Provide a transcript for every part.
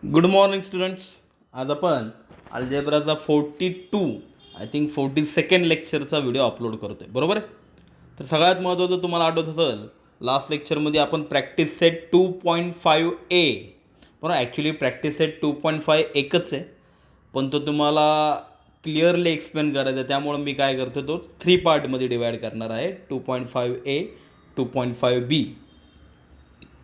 Good morning students. आज आपण अल्जेब्राचा 42 लेक्चरचा व्हिडिओ अपलोड करतो आहे, बरोबर आहे. तर सगळ्यात महत्त्वाचं तुम्हाला आठवत असेल, लास्ट लेक्चरमध्ये आपण प्रॅक्टिस सेट 2.5a बरोबर. ॲक्च्युली प्रॅक्टिस सेट 2.5 एकच आहे, पण तो तुम्हाला क्लिअरली एक्सप्लेन करायचा आहे. त्यामुळे मी काय करतो, तो 3 पार्टमध्ये डिवाईड करणार आहे. 2.5a, 2.5b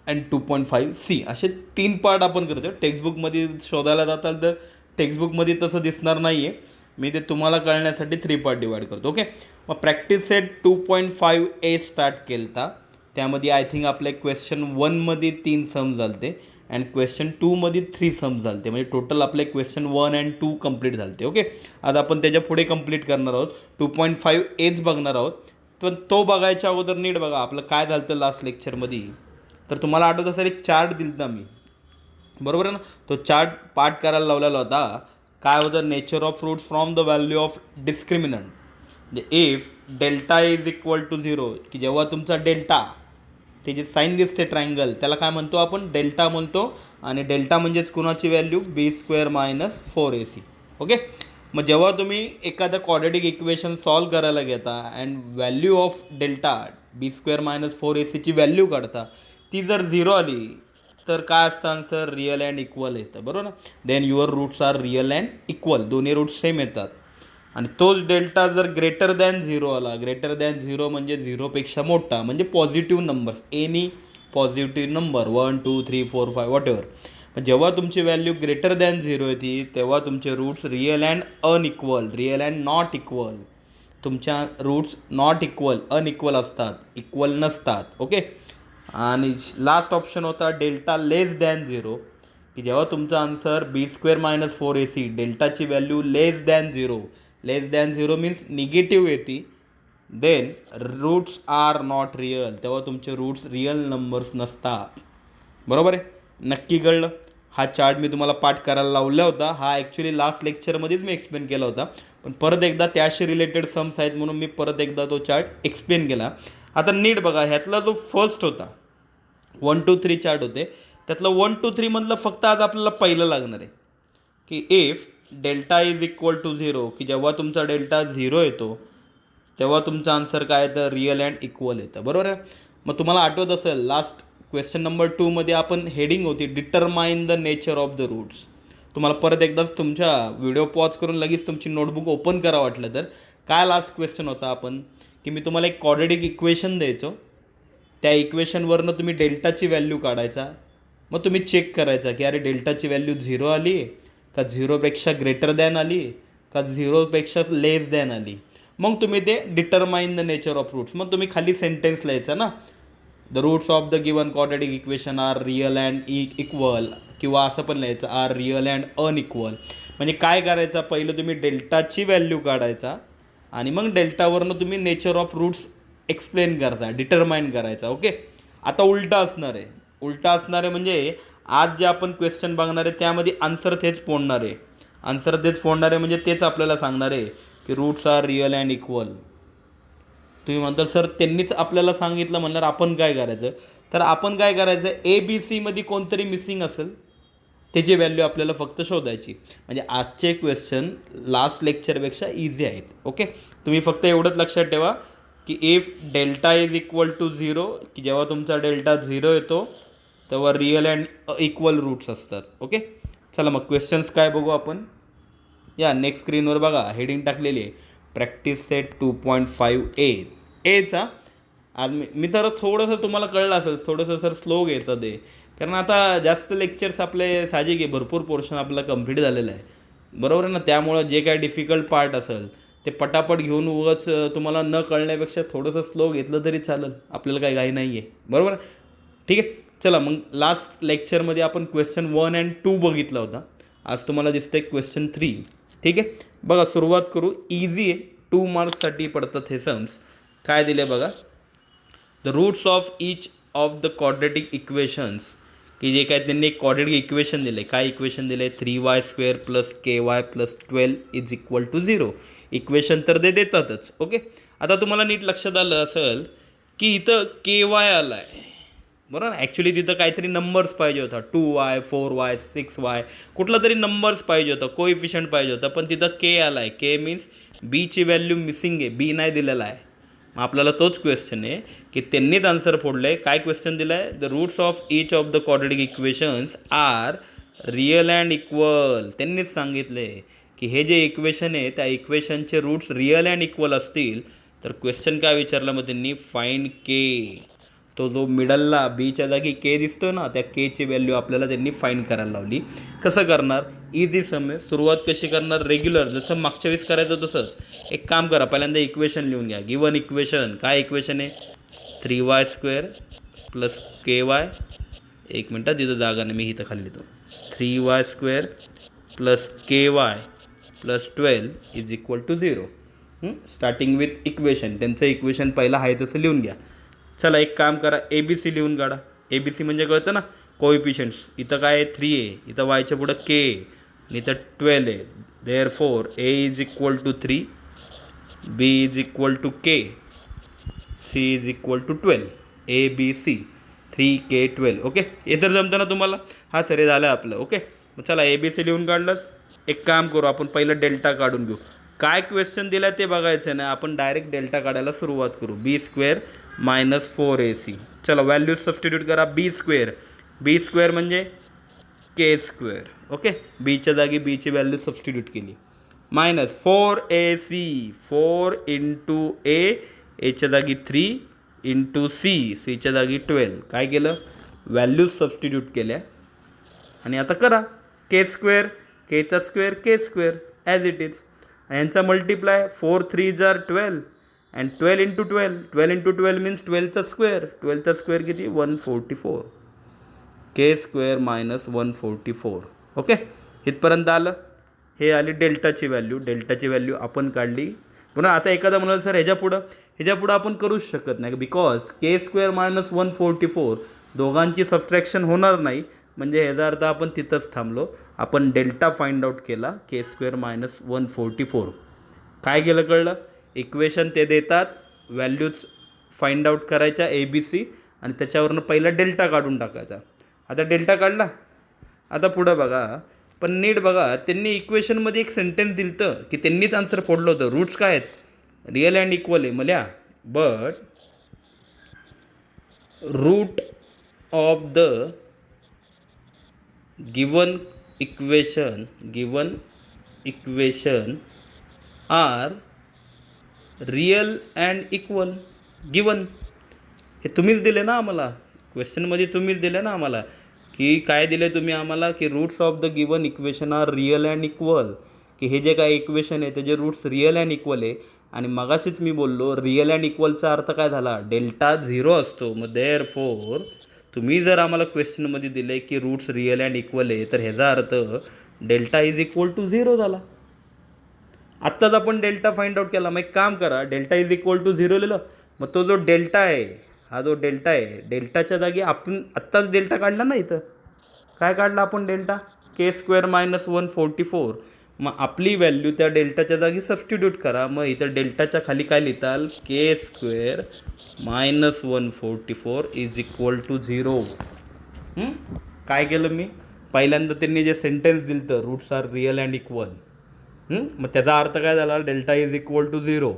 अँड 2.5c असे 3 पार्ट आपण करतो. टेक्स्टबुकमध्ये शोधायला जाताल तर टेक्स्टबुकमध्ये तसं दिसणार नाही आहे. मी ते तुम्हाला कळण्यासाठी 3 पार्ट डिवाईड करतो. ओके. मग प्रॅक्टिस सेट 2.5a स्टार्ट केलता. त्यामध्ये आय थिंक आपले क्वेश्चन 1मध्ये 3 सम झालते अँड क्वेश्चन 2मध्ये 3 सम झालते. म्हणजे टोटल आपले क्वेश्चन 1 अँड 2 कंप्लीट झालते. ओके. आज आपण त्याच्या पुढे कंप्लीट करणार आहोत. 2.5aच बघणार आहोत. पण तो बघायच्या अगोदर नीट बघा आपलं काय झालं लास्ट लेक्चरमध्ये. तर तुम्हाला आठवत असेल, एक चार्ट दिलता मी, बरोबर आहे ना. तो चार्ट पाठ करायला लावलेला होता. काय होतं, nature of roots from the value of discriminant. म्हणजे if delta is equal to 0, की जेव्हा तुमचा डेल्टा, ते जे साईन दिसते ट्रायंगल, त्याला काय म्हणतो आपण, डेल्टा म्हणतो. आणि डेल्टा म्हणजेच कुणाची व्हॅल्यू, b² - 4ac. ओके. मग जेव्हा तुम्ही एखादं क्वाड्रेटिक इक्वेशन सॉल्व करायला घेता and value of delta b² - 4ac value काढता, ती जर 0 आली तर काय असतं आन्सर, रिअल अँड इक्वल येतं, बरोबर ना. Then your roots are real and equal, दोन्ही रूट्स सेम येतात. आणि तोच डेल्टा जर ग्रेटर दॅन 0 आला, ग्रेटर दॅन 0 म्हणजे 0पेक्षा मोठा, म्हणजे positive numbers, any positive number 1 2 3 4 5 whatever. जेव्हा तुमची व्हॅल्यू ग्रेटर दॅन 0 येते तेव्हा तुमचे roots real and unequal, real and not equal, तुमच्या रूट्स नॉट इक्वल, अनइक्वल असतात, इक्वल नसतात. ओके. आणि लास्ट ऑप्शन होता डेल्टा लेस दॅन 0, की जेव्हा तुमचा आन्सर b² - 4ac, डेल्टाची value less than 0, less than 0 means negative येते, then roots R not real, तेव्हा तुमचे रूट्स रिअल नंबर्स नसतात, बरोबर आहे. नक्की कळलं. हा चार्ट मी तुम्हाला पाठ करायला लावला होता. हा ॲक्च्युली लास्ट लेक्चरमध्येच मी एक्सप्लेन केला होता, पण परत एकदा त्याशी रिलेटेड सम्स आहेत म्हणून मी परत एकदा तो चार्ट एक्सप्लेन केला. आता नीट बघा, ह्यातला जो फर्स्ट होता 1 2 3 चार्ट होते, त्यातलं 1 2 3 मधलं फक्त आज आपल्याला पहिलं लागणार आहे, की if delta is equal to 0, की जेव्हा तुमचा डेल्टा 0 येतो तेव्हा तुमचा आन्सर काय येतं, रिअल अँड इक्वल येतं, बरोबर आहे. मग तुम्हाला आठवत असेल लास्ट क्वेश्चन नंबर 2मध्ये आपण हेडिंग होती determine the nature of the roots. तुम्हाला परत एकदाच तुमच्या व्हिडिओ पॉज करून लगेच तुमची नोटबुक ओपन करा वाटलं तर. काय लास्ट क्वेश्चन होता आपण, की मी तुम्हाला एक क्वाड्रेटिक इक्वेशन द्यायचो, त्या इक्वेशनवरनं तुम्ही डेल्टाची व्हॅल्यू काढायचा. मग तुम्ही चेक करायचा की अरे डेल्टाची व्हॅल्यू 0 आली का 0पेक्षा ग्रेटर दॅन आली का 0पेक्षा लेस दॅन आली. मग तुम्ही ते determine the nature of roots, मग तुम्ही खाली सेंटेन्स लिहायचं ना, the roots of the given quadratic equation are real and equal, किंवा असं पण लिहायचं आर रिअल अँड अनइक्वल. म्हणजे काय करायचं, पहिलं तुम्ही डेल्टाची व्हॅल्यू काढायचा आणि मग डेल्टावरनं तुम्ही नेचर ऑफ रूट्स एक्सप्लेन करता, डिटरमाइन करायचा. ओके. आता उलटा असणार आहे, उलटा असणार आहे म्हणजे आज जे आपण क्वेश्चन बघणार आहे त्यामध्ये आन्सर तेच फोडणार आहे, आन्सर तेच फोडणार आहे म्हणजे तेच आपल्याला सांगणार आहे की roots are real and equal. तुम्ही म्हणता सर त्यांनीच आपल्याला सांगितलं म्हणणार आपण काय करायचं, तर आपण काय करायचं, ABCमध्ये कोणतरी मिसिंग असेल त्याची व्हॅल्यू आपल्याला फक्त शोधायची. म्हणजे आजचे क्वेश्चन लास्ट लेक्चरपेक्षा इझी आहेत. ओके. तुम्ही फक्त एवढंच लक्षात ठेवा की if delta is equal to 0, की जेव्हा तुमचा डेल्टा 0 येतो तेव्हा रिअल अँड इक्वल रूट्स असतात. ओके. चला मग क्वेश्चन्स काय बघू आपण. या नेक्स्ट स्क्रीनवर बघा हेडिंग टाकलेली आहे, प्रॅक्टिस सेट 2.5a एचा. आज मी तर थोडंसं तुम्हाला कळलं असेल, थोडंसं सर स्लो घेतं ते, कारण आता जास्त लेक्चर्स आपले साहजिक आहे, भरपूर पोर्शन आपला कंप्लीट झालेलं आहे, बरोबर आहे ना. त्यामुळं जे काय डिफिकल्ट पार्ट असेल ते पटापट घेऊन उगाच तुम्हाला न कळण्यापेक्षा थोडंसं स्लो घेतलं तरी चालेल, आपल्याला काही घाई नाही आहे, बरोबर. ठीक आहे. चला मग लास्ट लेक्चरमध्ये आपण क्वेश्चन 1 अँड 2 बघितला होता. आज तुम्हाला दिसतंय क्वेश्चन 3. ठीक आहे. बघा सुरुवात करू, इझी आहे, 2 मार्क्ससाठी पडतात हे सम्स. काय दिले बघा, the roots of each of the quadratic equations, की जे काय त्यांनी एक क्वाड्रेटिक इक्वेशन दिले. काय इक्वेशन दिले, 3y² + ky + 12 is equal to 0. Equation तर ते देतातच. ओके. आता तुम्हाला नीट लक्षात आलं असेल की इथं ky आला आहे, बरोबर. ॲक्च्युली तिथं काहीतरी नंबर्स पाहिजे होता 2y 4y 6y कुठला तरी नंबर्स पाहिजे होता, कोइफिशियंट पाहिजे होता, पण तिथं के आला आहे. के मीन्स बीची व्हॅल्यू मिसिंग आहे, बी नाही दिलेला आहे. मग आपल्याला तोच क्वेश्चन आहे की त्यांनीच आन्सर फोडलं आहे. काय क्वेश्चन दिलं आहे? The roots of each of the quadratic equations are real and equal. त्यांनीच सांगितले की हे जे इक्वेशन आहे त्या इक्वेशनचे रूट्स रिअल अँड इक्वल असतील तर क्वेश्चन काय विचारलं मग त्यांनी? फाइंड के. तो जो मिडलला बीच्या जागी के दिसतो ना, त्या केची व्हॅल्यू आपल्याला त्यांनी फाईंड करायला लावली. कसं करणार? इझी सम आहे. सुरुवात कशी करणार? रेग्युलर, जसं मागच्या वेळेस करायचं तसंच. एक काम करा, पहिल्यांदा इक्वेशन लिहून घ्या. Given equation. काय इक्वेशन आहे? 3y² plus KY. एक मिनटं, तिथं जागा नाही, मी इथं खाली लिहितो. 3y² plus KY plus 12 is equal to 0. Starting with equation. त्यांचं इक्वेशन पहिलं आहे तसं लिहून घ्या. चला एक काम करा, ABC लिहून काढा. ABC म्हणजे कळतं ना, कोइफिशियंट्स. इथं काय आहे? 3 आहे. इथं वायच्या पुढं K आणि इथं 12 आहे. Therefore A is equal to 3, B is equal to K, C is equal to 12. ABC 3K12. Okay, हे तर जमतं ना तुम्हाला? हा सर, हे झालं आपलं. ओके, मग चला ABC लिहून काढलंस. एक काम करू, आपण पहिलं डेल्टा काढून घेऊ. काय क्वेश्चन दिला ते बघायचं नाही, आपण डायरेक्ट डेल्टा काढायला सुरुवात करू. B² minus 4AC. चला व्हॅल्यूज सबस्टिट्यूट करा. B² म्हणजे K². ओके, बीच्या जागी बीची व्हॅल्यू सबस्टिट्यूट केली. मायनस 4AC, 4 इंटू एच्या जागी 3 इंटू सीच्या जागी 12. काय केलं? व्हॅल्यूज सबस्टिट्यूट केल्या. आणि आता करा K², Kचा square K² as it is. यांचा मल्टिप्लाय 4 3 जार 12 अँड 12 इंटू 12. 12 इंटू 12 मीन्स 12चा स्क्वेअर. 12चा स्क्वेअर किती? 144. K² minus 144. ओके, इथपर्यंत आलं. हे आली डेल्टाची व्हॅल्यू. डेल्टाची व्हॅल्यू आपण काढली. पुन्हा आता एखादा म्हणाल सर ह्याच्यापुढं आपण करूच शकत नाही, बिकॉज K² मायनस 144 दोघांची सबस्ट्रॅक्शन होणार नाही. म्हणजे ह्याचा अर्थ आपण तिथंच थांबलो. आपण डेल्टा फाइंड आउट केला. K² minus 144. काय केलं कळलं? इक्वेशन ते देतात, व्हॅल्यूज फाइंड आउट करायच्या ABC आणि त्याच्यावरनं पहिला डेल्टा काढून टाकायचा. आता डेल्टा काढला. आता पुढं बघा, पण नीट बघा, त्यांनी इक्वेशनमध्ये एक सेंटेन्स दिलं की त्यांनीच आन्सर फोडलं होतं. रूट्स काय आहेत? रिअल अँड इक्वल आहे मल्या. But root of the given equation are real and equal. Given हे तुम्हीच दिले ना आम्हाला, क्वेश्चनमध्ये तुम्हीच दिले ना आम्हाला, की काय दिले तुम्ही आम्हाला? की roots of the given equation are real and equal. की हे जे काय इक्वेशन आहे त्याचे रूट्स रिअल अँड इक्वल आहे. आणि मगाशीच मी बोललो रिअल अँड इक्वलचा अर्थ काय झाला? डेल्टा 0 असतो. मग देअरफॉर तुम्ही जर आम्हाला क्वेश्चनमध्ये दिले की रूट्स रिअल अँड इक्वल आहे तर ह्याचा अर्थ डेल्टा इज इक्वल टू 0 झाला. आत्ताच आपण डेल्टा फाइंड आउट केला. मग एक काम करा, डेल्टा इज इक्वल टू 0 लिहिलं. मग तो जो डेल्टा आहे, हा जो डेल्टा आहे, डेल्टाच्या जागी आपण आत्ताच डेल्टा काढला ना. इथं काय काढला आपण? Delta K² minus 144. मग आपली व्हॅल्यू त्या डेल्टाच्या जागी सबस्टिट्यूट करा. मग इथं डेल्टाच्या खाली काय लिहिताल? K² minus 144 is equal to 0. काय केलं मी? पहिल्यांदा त्यांनी जे सेंटेन्स दिलं roots are real and equal, मग त्याचा अर्थ काय झाला? Delta is equal to 0.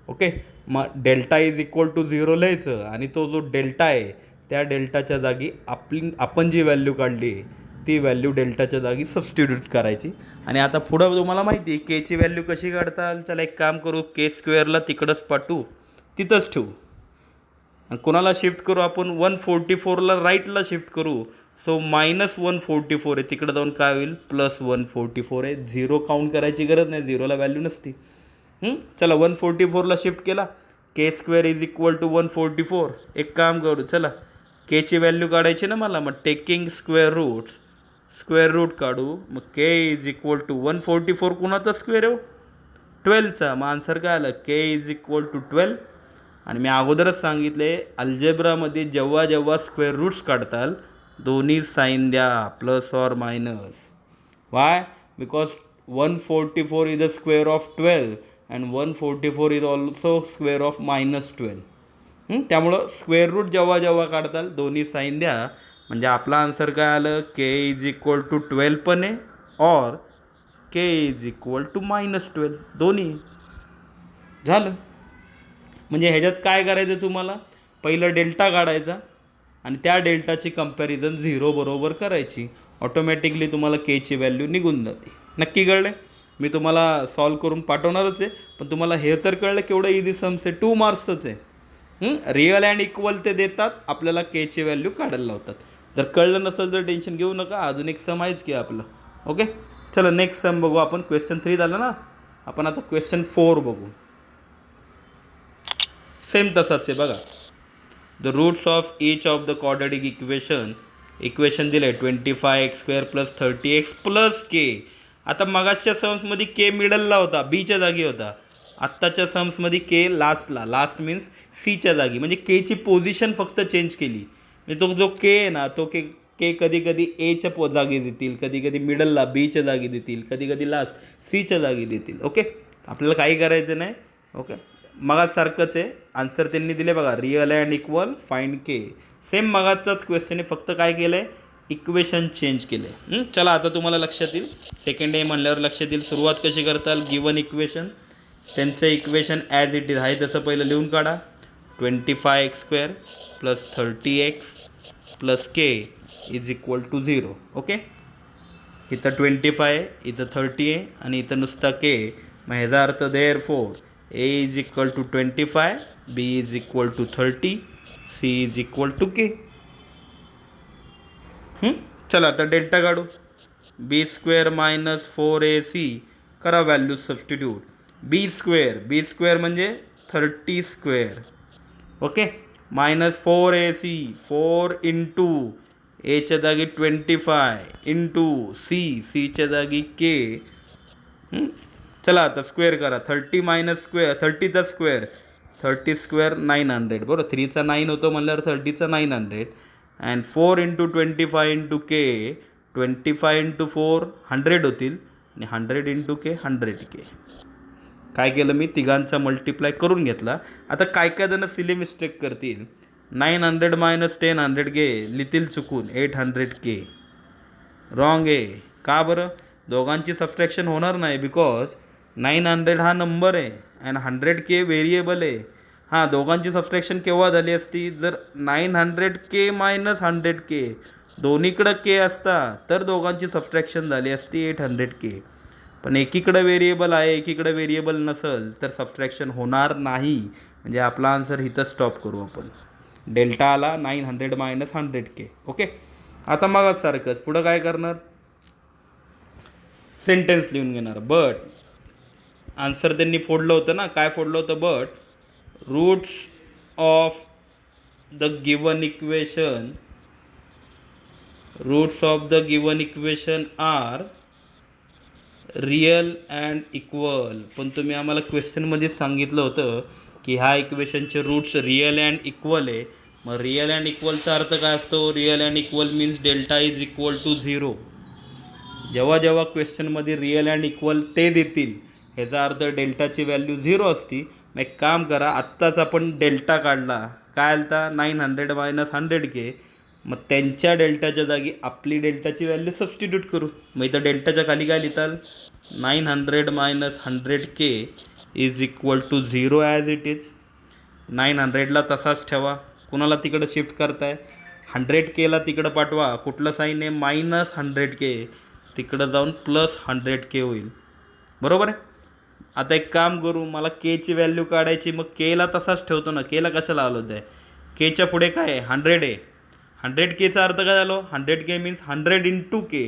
Okay, मग डेल्टा इज इक्वल टू 0 लिहायचं आणि तो जो डेल्टा आहे त्या डेल्टाच्या जागी आपण जी व्हॅल्यू काढली ती व्हॅल्यू डेल्टाच्या जागी सबस्टिट्यूट करायची. आणि आता पुढं तुम्हाला माहिती आहे केची व्हॅल्यू कशी काढताल. चला एक काम करू, K² तिकडंच पाठवू, तिथंच ठेवू. कोणाला शिफ्ट करू आपण? 144ला राईटला शिफ्ट करू. सो मायनस 144 आहे, तिकडं जाऊन काय होईल? प्लस 144 आहे. 0 काउंट करायची गरज नाही, 0ला व्हॅल्यू नसती. चला 144ला शिफ्ट केला. K² is equal to 144. एक काम करू, चला Kची व्हॅल्यू काढायची ना मला. मग टेकिंग स्क्वेअर रूट काढू. मग K इज इक्वल टू 144 कुणाचा स्क्वेअर आहे? 12चा. मग आन्सर काय आलं? K is equal to 12. आणि मी अगोदरच सांगितले अल्जेब्रामध्ये जेव्हा स्क्वेअर रूट्स काढताल दोन्ही साईन द्या, plus or minus. Y? Because 144 is the square of 12 and 144 is also square of -12. त्यामुळं स्क्वेअर रूट जेव्हा जेव्हा काढताल दोन्ही साईन द्या, म्हणजे आपला आन्सर काय आलं, के इज इक्वल टू 12 पण आहे और के इज इक्वल टू -12 दोन्ही झालं. म्हणजे ह्याच्यात काय करायचं तुम्हाला, पहिलं डेल्टा काढायचा आणि त्या डेल्टाची कंपॅरिझन 0 बरोबर करायची, ऑटोमॅटिकली तुम्हाला केची व्हॅल्यू निघून जाते. नक्की कळलं? मी तुम्हाला सॉल्व करून पाठवणारच आहे, पण तुम्हाला हे तर कळलं केवढं इझी सम्स आहे, 2 मार्क्सच आहे. रिअल अँड इक्वल ते देतात, आपल्याला केची व्हॅल्यू काढायला लावतात. जर कळलं नसेल तर टेन्शन घेऊ नका, अजून एक सम आहेच की आपलं. ओके, चला नेक्स्ट सम बघू आपण. क्वेश्चन 3 झालं ना, आपण आता क्वेश्चन 4 बघू. सेम तसाच आहे बघा. The roots of each of the quadratic equation दिले 25x² + 30x + k. आता मगाच्या सम्समध्ये के मिडलला होता, बीच्या जागी होता. आत्ताच्या सम्समध्ये के लास्ट मीन्स सीच्या जागी, म्हणजे केची पोझिशन फक्त चेंज केली. म्हणजे तो जो के आहे ना, तो के कधी कधी एच्या जागी देतील, कधी कधी मिडलला बीच्या जागी देतील, कधी कधी लास्ट सीच्या जागी देतील. ओके, आपल्याला काही करायचं नाही. ओके, मगासारखंच आहे. आन्सर त्यांनी दिले बघा, real and equal find K. Same मगाचाच क्वेश्चन आहे, फक्त काय केलं आहे, इक्वेशन चेंज केलं आहे. चला आता तुम्हाला लक्षात येईल, सेकंड डे म्हणल्यावर लक्षात येईल. सुरुवात कशी करताल, गिवन इक्वेशन, त्यांचं इक्वेशन ॲज इट इज आहे तसं पहिलं लिहून काढा. 25x² + 30x + k is equal to 0. Okay, इथं 25 आहे, इथं 30 आहे आणि इथं नुसता के. मग ह्याचा अर्थ therefore a is equal to 25, b is equal to 30, c is equal to k. चला आता डेल्टा काढू. b² - 4ac करा व्हॅल्यू सबस्टिट्यूट. b² म्हणजे 30². ओके, -4ac 4 इंटू एच्या जागी 25 इंटू सीच्या जागी के. चला आता स्क्वेअर करा. 30 - 30चा स्क्वेअर 30² 900 बरोबर. 3चा 9 होतो म्हणल्यावर 30चा 900 and 4 into 25 into K 25 into 4 100 होतील आणि 100 इंटू के 100k. काय केलं मी, तिघांचा मल्टिप्लाय करून घेतला. आता काय काय जण सिली मिस्टेक करतील, 900 - 1000k लिहितील चुकून 800k. रॉंग आहे. का बरं, दोघांची सबट्रॅक्शन होणार नाही, बिकॉज 900 हा नंबर आहे अँड 100k व्हेरिएबल आहे. हां, दोघांची सबट्रॅक्शन केव्हा झाली असती, जर 900k - 100k दोन्हीकडं के असता तर दोघांची सबट्रॅक्शन झाली असती 800k. पण एकीकडं व्हेरिएबल आहे, एकीकडं व्हेरिएबल नसेल तर सबट्रॅक्शन होणार नाही. म्हणजे आपला आन्सर इथं स्टॉप करू आपण. डेल्टा आला 900 - 100k. ओके, आता मग सारखंच पुढं काय करणार, सेंटेन्स लिहून घेणार. बट आन्सर त्यांनी फोडलं होतं ना, काय फोडलं होतं, but roots of the given equation are real and equal. पण तुम्ही आम्हाला क्वेश्चनमध्येच सांगितलं होतं की ह्या इक्वेशनचे रूट्स रिअल अँड इक्वल आहे. मग रिअल अँड इक्वलचा अर्थ काय असतो, real and equal means delta is equal to 0. जेव्हा जेव्हा क्वेश्चनमध्ये रिअल अँड इक्वल ते देतील ह्याचा अर्थ डेल्टाची व्हॅल्यू 0 असती. मग एक काम करा, आत्ताच आपण डेल्टा काढला, काय आलता 900 - 100k. मग त्यांच्या डेल्टाच्या जागी आपली डेल्टाची व्हॅल्यू सबस्टिट्यूट करू. मग इथं डेल्टाच्या खाली काय लिहिताल, 900 - 100k is equal to 0 as it is. 900ला तसाच ठेवा. कुणाला तिकडं शिफ्ट करताय, 100kला तिकडं पाठवा. कुठलं साईन आहे, -100k, तिकडं जाऊन +100k होईल. बरोबर आहे. आता एक काम करू, मला केची व्हॅल्यू काढायची, मग केला तसाच ठेवतो ना. केला कशाला आलो आहे, केच्या पुढे काय आहे, 100 आहे. 100kचा अर्थ काय झालो, 100k मीन्स 100 इंटू के,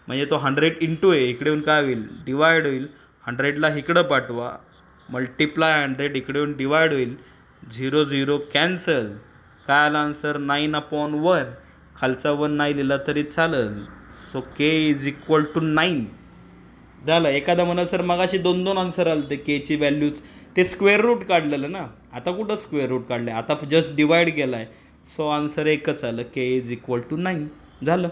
म्हणजे तो 100 इंटू आहे. इकडे येऊन काय होईल, डिवाइड होईल. 100ला इकडं पाठवा, मल्टिप्लाय 100, इकडे येऊन डिवाइड होईल. 0 0 कॅन्सल. काय आला आन्सर, 9/1. खालचा 1 नाही लिहिला तरी चालेल. So K is equal to 9 झालं. एखादा म्हणा सर मगाशी 2 आन्सर आलं ते केची व्हॅल्यूज, ते स्क्वेअर रूट काढलेलं ना. आता कुठं स्क्वेअर रूट काढलं, आता जस्ट डिवाइड केला आहे. सो आन्सर एकच आलं, के इज इक्वल टू 9 झालं.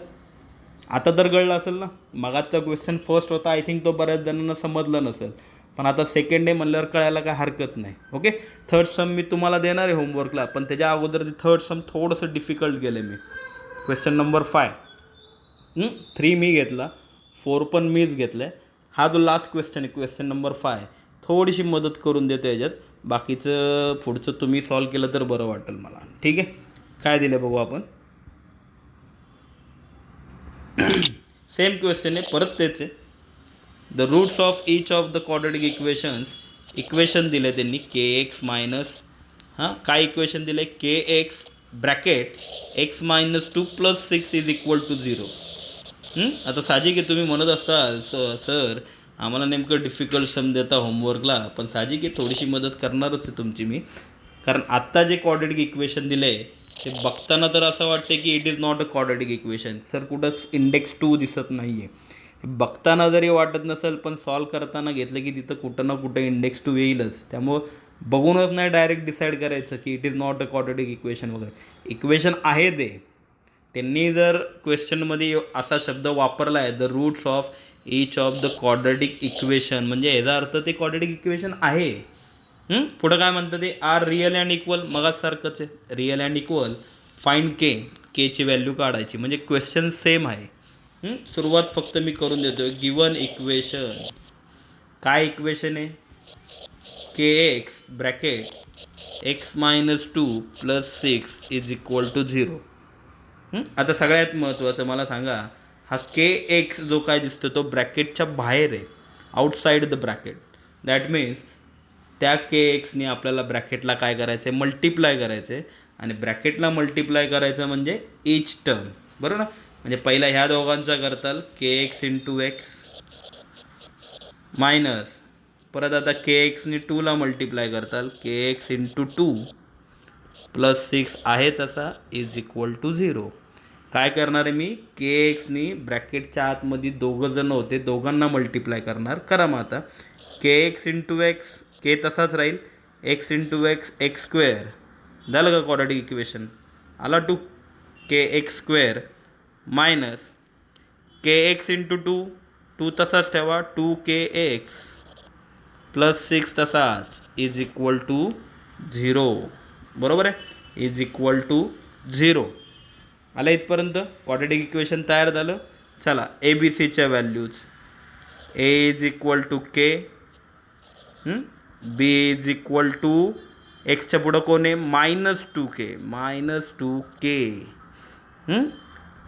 आता तर कळलं असेल ना. मगाचा क्वेश्चन फर्स्ट होता, आय थिंक तो बऱ्याच जणांना समजलं नसेल. पण आता सेकंड डे म्हणल्यावर कळायला काय हरकत नाही. ओके, थर्ड सम मी तुम्हाला देणार आहे होमवर्कला, पण त्याच्या अगोदर ते थर्ड सम थोडंसं डिफिकल्ट गेलं मी. Question number 5. 3 मी घेतला, 4 पण मीच घेतला आहे. हा जो लास्ट क्वेश्चन आहे क्वेश्चन नंबर 5, थोडीशी मदत करून देतो याच्यात. बाकीचं पुढचं तुम्ही सॉल्व केलं तर बरं वाटेल मला. ठीक आहे, काय दिलं बघू आपण. सेम क्वेश्चन आहे, परत तेच आहे. The roots of each of the quadratic equation दिले त्यांनी के एक्स मायनस काय इक्वेशन दिले K X bracket X minus 2 + 6 is equal to 0. आता साहजिक आहे तुम्ही म्हणत असताल सर आम्हाला नेमकं डिफिकल्ट सम देता होमवर्कला, पण साहजिक आहे थोडीशी मदत करणारच आहे तुमची मी. कारण आत्ता जे क्वाड्रेटिक इक्वेशन दिलं आहे ते बघताना तर असं वाटते की it is not a quadratic equation. Sir कुठंच इंडेक्स 2 दिसत नाही आहे. बघताना जरी वाटत नसेल पण सॉल्व करताना घेतलं की तिथं कुठं ना कुठं इंडेक्स 2 येईलच. त्यामुळं बघूनच नाही डायरेक्ट डिसाईड करायचं की it is not a quadratic equation वगैरे. इक्वेशन आहे ते. त्यांनी जर क्वेश्चनमध्ये असा शब्द वापरला आहे the roots of each of the quadratic equation, म्हणजे याचा अर्थ ते क्वाड्रेटिक इक्वेशन आहे. पुढं काय म्हणतं ते आर रिअल अँड इक्वल, मगाच सारखंच आहे. रिअल अँड इक्वल फाइंड केची व्हॅल्यू काढायची, म्हणजे क्वेश्चन सेम आहे. सुरुवात फक्त मी करून देतो. गिवन इक्वेशन, काय इक्वेशन आहे K X bracket X minus 2 + 6 is equal to 0. आता सगळ्यात महत्त्वाचं मला सांगा, हा के एक्स जो काय दिसतो तो ब्रॅकेटच्या बाहेर आहे, outside the bracket. That means त्या के एक्सने आपल्याला ब्रॅकेटला काय करायचं आहे मल्टिप्लाय करायचं आहे, आणि ब्रॅकेटला मल्टिप्लाय करायचं म्हणजे ईच टर्म, बरोबर ना. म्हणजे पहिला ह्या दोघांचा करताल के एक्स इंटू एक्स मायनस परत आता के एक्सनी 2ला मल्टिप्लाय करताल के एक्स इंटू 2 + 6 आहे तसा इज इक्वल टू 0. काय करणार आहे मी के एक्सनी ब्रॅकेटच्या आतमध्ये दोघं जण होते दोघांना मल्टिप्लाय करणार. करा मग आता K X into X, K तसाच राहील, X into X X square झालं का क्वाड्रेटिक इक्वेशन. आला 2 K X square minus K X into 2 तसाच ठेवा 2 के एक्स + 6 तसाच इज इक्वल टू 0. बरोबर आहे, इज इक्वल टू 0. आलं इथपर्यंत क्वाड्रेटिक इक्वेशन तयार झालं. चला ए बी सीच्या values, A is equal to K, B is equal to एक्सच्या पुढं कोण आहे -2k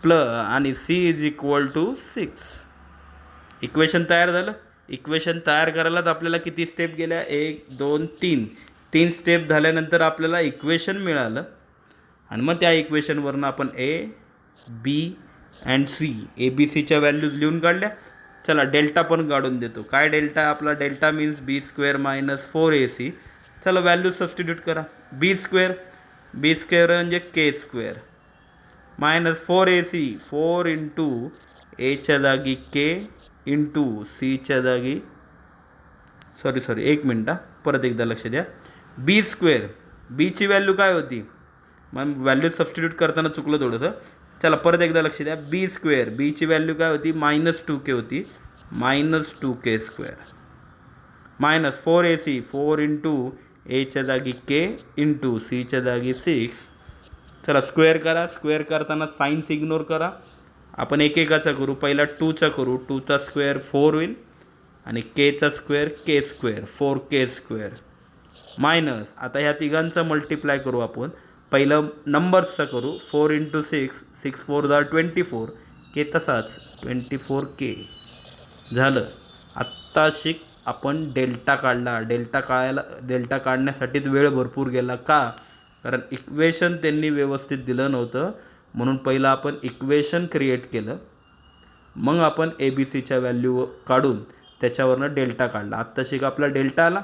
आणि C is equal to 6. Equation तयार झालं. इक्वेशन तयार करायलाच आपल्याला किती स्टेप गेल्या 1 2 3 स्टेप झाल्यानंतर आपल्याला इक्वेशन मिळालं, आणि मग त्या इक्वेशनवरनं आपण A B and C A B सीच्या व्हॅल्यूज लिहून काढल्या. चला डेल्टा पण काढून देतो. काय डेल्टा आपला डेल्टा मीन्स b² - 4ac. चला व्हॅल्यू सबस्टिट्यूट करा. बी स्क्वेअर म्हणजे के स्क्वेअर मायनस 4ac 4 इंटू एच्या जागी के इंटू सीच्या जागी सॉरी 1 मिनट परत एकदा लक्ष द्या. बी स्क्वेअर, बीची व्हॅल्यू काय होती, मग व्हॅल्यू सबस्टिट्यूट करताना चुकलं थोडंसं. चला परत एकदा लक्ष द्या. बी स्क्वेअर, बीची व्हॅल्यू काय होती -2k होती, -2k² मायनस 4ac 4 इंटू एच्या जागी के इंटू सीच्या जागी 6. चला स्क्वेअर करा. स्क्वेअर करताना साईन्स इग्नोर करा. आपण एकेकाचा करू. पहिला 2चा करू. 2चा स्क्वेअर 4 होईल, आणि केचा स्क्वेअर k² 4k² मायनस आता ह्या तिघांचा मल्टिप्लाय करू आपण. पहिलं नंबर्सचा करू. 4 इंटू 6 6 4 = 24, के तसाच 24k झालं. आत्ता शिक आपण डेल्टा काढला. डेल्टा काढण्यासाठीच वेळ भरपूर गेला. का, कारण इक्वेशन त्यांनी व्यवस्थित दिलं नव्हतं, म्हणून पहिलं आपण इक्वेशन क्रिएट केलं, मग आपण ए बी सीच्या व्हॅल्यू काढून त्याच्यावरनं डेल्टा काढला. आत्ता शिक आपला डेल्टा आला.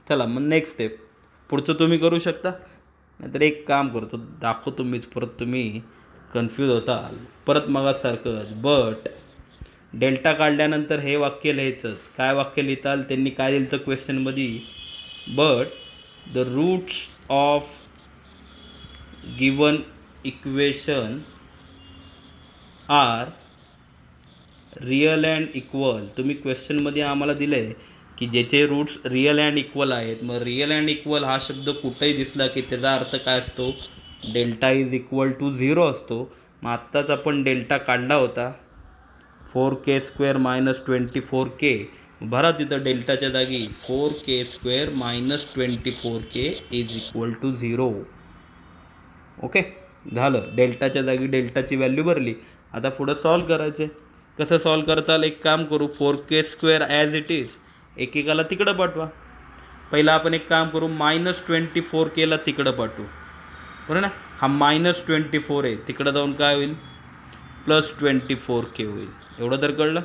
चला मग नेक्स्ट स्टेप पुढचं तुम्ही करू शकता, नाहीतर एक काम करतो दाखवतो मीच, परत तुम्ही कन्फ्यूज होताल. परत मगासारखंच बट डेल्टा काढल्यानंतर हे वाक्य लिहायचंच. काय वाक्य लिहिताल, त्यांनी काय दिलं तर क्वेश्चनमध्ये, but the roots of given equation are real and equal. तुम्ही क्वेश्चनमध्ये आम्हाला दिलं आहे की ज्याचे रूट्स रिअल अँड इक्वल आहेत. मग रिअल अँड इक्वल हा शब्द कुठेही दिसला की त्याचा अर्थ काय असतो, डेल्टा इज इक्वल टू 0 असतो. मग आत्ताच आपण डेल्टा काढला होता 4k² मायनस 24k. भरा तिथं डेल्टाच्या जागी 4k² minus 24k is equal to 0. Okay, झालं. डेल्टाच्या जागी डेल्टाची व्हॅल्यू भरली. आता पुढं सॉल्व करायचे. कसं सॉल्व करता एक काम करू, 4k² ॲज इट इज एकेकाला तिकडं पाठवा. पहिला आपण एक काम करू, -24kला तिकडं पाठवू, बरं ना. हा -24 आहे, तिकडं जाऊन काय होईल, +24k होईल. एवढं तर कळलं.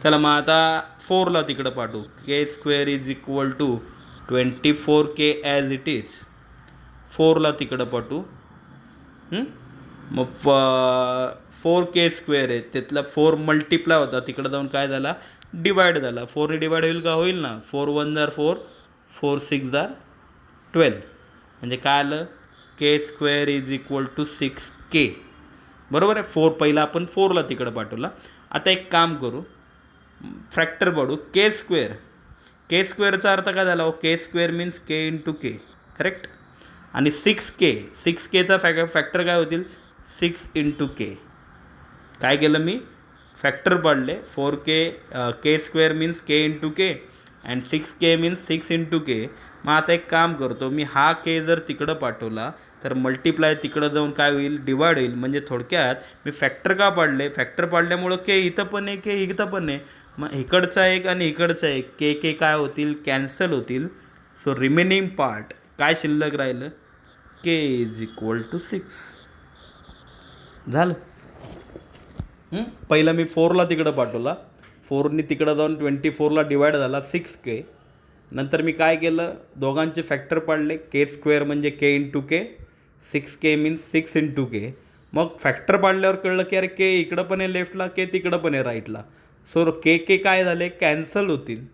चला मग आता 4ला तिकडं पाठवू. k² is equal to 24k as it is. 4ला तिकडं पाठवू. मग 4k² आहे, त्यातला 4 मल्टिप्लाय होता, तिकडं जाऊन काय झाला, डिवाइड झाला. 4ने डिवाइड होईल का, होईल ना. 4 1 जार 4, 4 6 जार 12. म्हणजे काय आलं, k² is equal to 6k. बरोबर आहे. 4 पहिला आपण 4ला तिकडं पाठवला. आता एक काम करू, फॅक्टर पाडू. k²चा अर्थ काय झाला, k² मीन्स k इंटू के, करेक्ट. आणि 6kचा फॅक्टर काय होतील, 6 इंटू के. काय केलं मी, फॅक्टर पाडले. k² means k into K and 6k means 6 into K. मग आता एक काम करतो मी, हा के जर तिकडं पाठवला तर मल्टिप्लाय तिकडं जाऊन काय होईल, डिवाइड होईल. म्हणजे थोडक्यात मी फॅक्टर का पाडले, फॅक्टर पाडल्यामुळं के इथं पण आहे, के इथं पण आहे. मग इकडचा एक आणि इकडचा एक के काय होतील, कॅन्सल होतील. सो रिमेनिंग पार्ट काय शिल्लक राहिलं, के इज इक्वल टू 6. झालं. पहिला मी 4ला तिकडं पाठवला, 4नी तिकडं जाऊन 24ला डिवाइड झाला 6k. नंतर मी काय केलं, दोघांचे फॅक्टर पाडले. k² म्हणजे k इंटू के, 6k मीन्स 6 इंटू के. मग फॅक्टर पाडल्यावर कळलं की अरे के इकडं पण आहे लेफ्टला, के तिकडं पण आहे राईटला. सो के काय झाले, कॅन्सल होतील.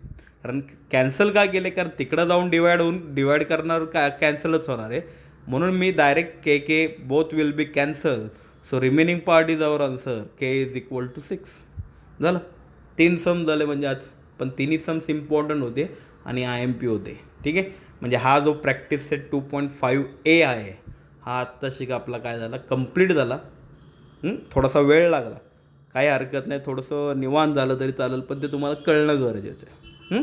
कारण कॅन्सल का केले, कारण तिकडं जाऊन डिवाइड करणार कॅन्सलच होणार आहे. म्हणून मी direct K both will be cancel. So remaining part is our answer, K is equal to 6. झालं. 3 सम झाले म्हणजे आज, पण तिन्ही सम्स इम्पॉर्टंट होते आणि IMP होते. ठीक आहे. म्हणजे हा जो प्रॅक्टिस सेट 2.5a आहे, हा आत्ता शिक आपला काय झाला, कंप्लीट झाला. थोडासा वेळ लागला, काही हरकत नाही, थोडंसं निवांत झालं तरी चालेल, पण ते तुम्हाला कळणं गरजेचं आहे.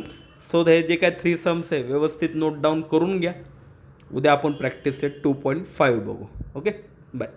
सो हे जे काय 3 सम्स आहे व्यवस्थित नोट डाऊन करून घ्या. उद्या आपण प्रॅक्टिस सेट 2.5 बघू. Okay, bye.